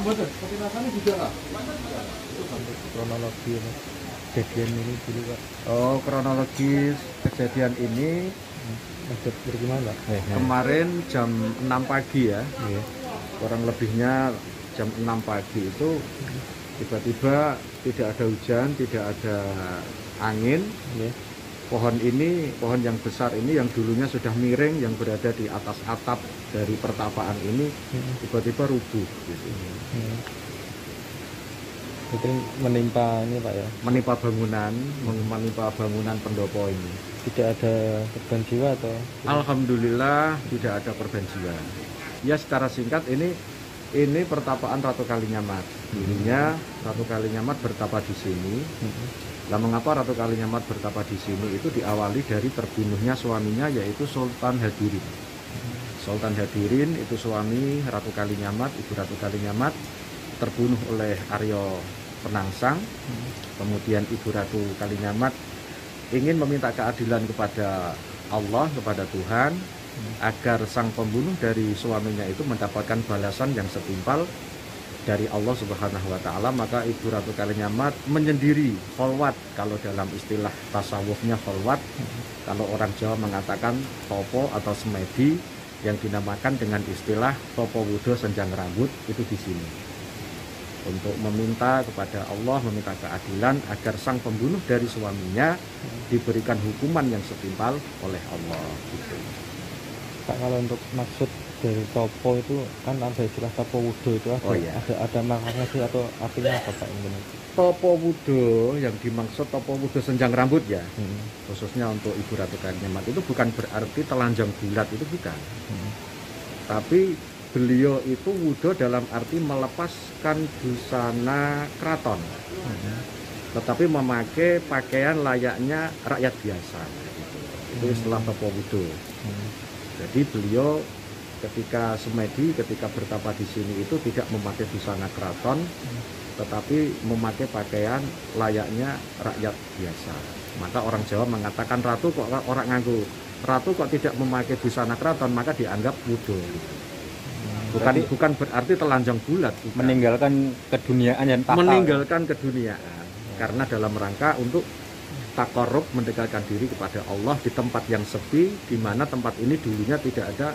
Betul, seperti rasanya juga lah. Kronologi kejadian ini dulu Pak. Oh, kronologis kejadian ini Bagaimana? kemarin jam 6 pagi ya. Iya. Kurang lebihnya jam 6 pagi itu tiba-tiba tidak ada hujan, tidak ada angin. Iya. Pohon yang besar ini yang dulunya sudah miring, yang berada di atas atap dari pertapaan ini tiba-tiba rubuh gitu. Itu menimpa ini Pak ya? Menimpa bangunan pendopo ini. Tidak ada korban jiwa atau? Alhamdulillah tidak ada korban jiwa. Ya secara singkat ini pertapaan Ratu Kalinyamat. Dulunya Ratu Kalinyamat bertapa di sini. Lah mengapa Ratu Kalinyamat bertapa di sini itu diawali dari terbunuhnya suaminya yaitu Sultan Hadirin. Sultan Hadirin itu suami Ratu Kalinyamat, Ibu Ratu Kalinyamat, terbunuh oleh Aryo Penangsang. Kemudian Ibu Ratu Kalinyamat ingin meminta keadilan kepada Allah, kepada Tuhan, agar sang pembunuh dari suaminya itu mendapatkan balasan yang setimpal dari Allah Subhanahu wa Ta'ala. Maka Ibu Ratu Kalinyamat menyendiri kholwat, kalau dalam istilah tasawufnya kholwat, kalau orang Jawa mengatakan topo atau semedi, yang dinamakan dengan istilah topo wudo senjang rambut, itu di sini untuk meminta kepada Allah, meminta keadilan agar sang pembunuh dari suaminya diberikan hukuman yang setimpal oleh Allah gitu. Pak, kalau untuk maksud dari topo itu kan ada istilah topo wudo itu ada, Oh, iya. ada maknanya sih atau artinya apa Pak ini? Topo wudo yang dimaksud topo wudo senjang rambut ya, khususnya untuk Ibu Ratu Kalinyamat itu bukan berarti telanjang bulat, itu bukan. Tapi beliau itu wudo dalam arti melepaskan busana keraton, tetapi memakai pakaian layaknya rakyat biasa gitu. Itu istilah topo wudo. Jadi beliau ketika semedi, ketika bertapa di sini itu tidak memakai busana keraton, tetapi memakai pakaian layaknya rakyat biasa. Maka orang Jawa mengatakan ratu kok orang nganggo ratu kok tidak memakai busana keraton, maka dianggap wudo. Bukan berarti telanjang bulat, bukan. Meninggalkan keduniaan yang meninggalkan keduniaan karena dalam rangka untuk takarrub, mendekatkan diri kepada Allah di tempat yang sepi, di mana tempat ini dulunya tidak ada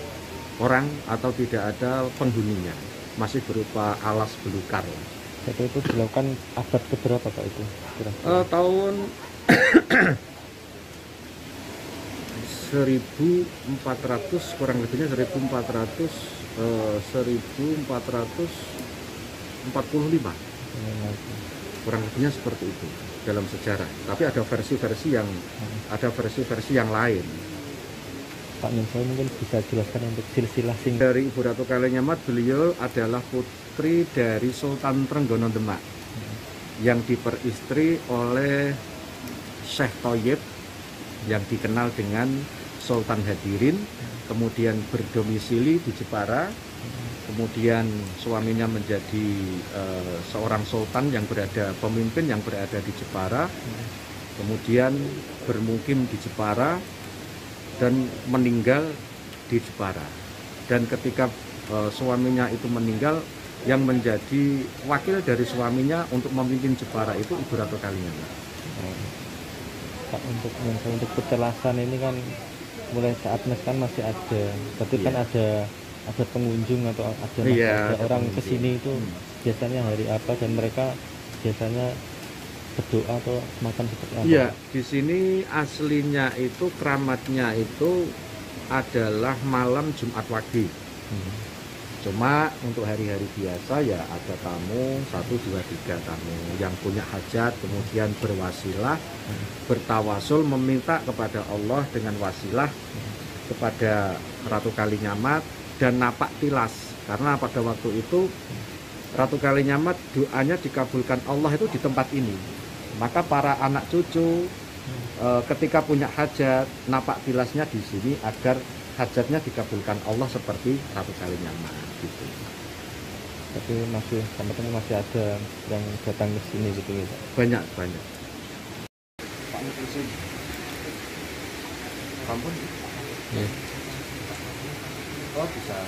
orang atau tidak ada penghuninya, masih berupa alas belukar. Jadi itu dilakukan abad keberapa Pak itu? Tahun 1400 kurang lebihnya 1445 kurang lebihnya seperti itu. dalam sejarah. Tapi ada versi-versi yang lain. Pak Minso mungkin bisa jelaskan untuk silsilah sing Dari Ibu Ratu Kalinyamat, beliau adalah putri dari Sultan Trenggono Demak yang diperistri oleh Syekh Thoyib yang dikenal dengan Sultan Hadirin, kemudian berdomisili di Jepara, kemudian suaminya menjadi seorang sultan yang pemimpin yang berada di Jepara, kemudian bermukim di Jepara dan meninggal di Jepara. Dan ketika suaminya itu meninggal, yang menjadi wakil dari suaminya untuk memimpin Jepara itu Ibu Ratu Kalinyamat. Pak, untuk petelasan ini kan mulai saat Mas kan masih ada, berarti kan ada pengunjung atau ada orang kesini itu biasanya hari apa, dan mereka biasanya berdoa atau semacam seperti apa? Iya, di sini aslinya itu keramatnya itu adalah malam Jumat Wage. Cuma untuk hari-hari biasa ya ada tamu 1, 2, 3 tamu yang punya hajat, kemudian berwasilah, bertawasul meminta kepada Allah dengan wasilah kepada Ratu Kalinyamat dan napak tilas. Karena pada waktu itu Ratu Kalinyamat doanya dikabulkan Allah itu di tempat ini. Maka para anak cucu ketika punya hajat, napak tilasnya di sini agar hajatnya dikabulkan Allah seperti Ratu Kalinyamat gitu. Tapi masih ada yang datang ke sini gitu ya? Banyak. Pak Mutusin. Kampun? Ya. Oh bisa.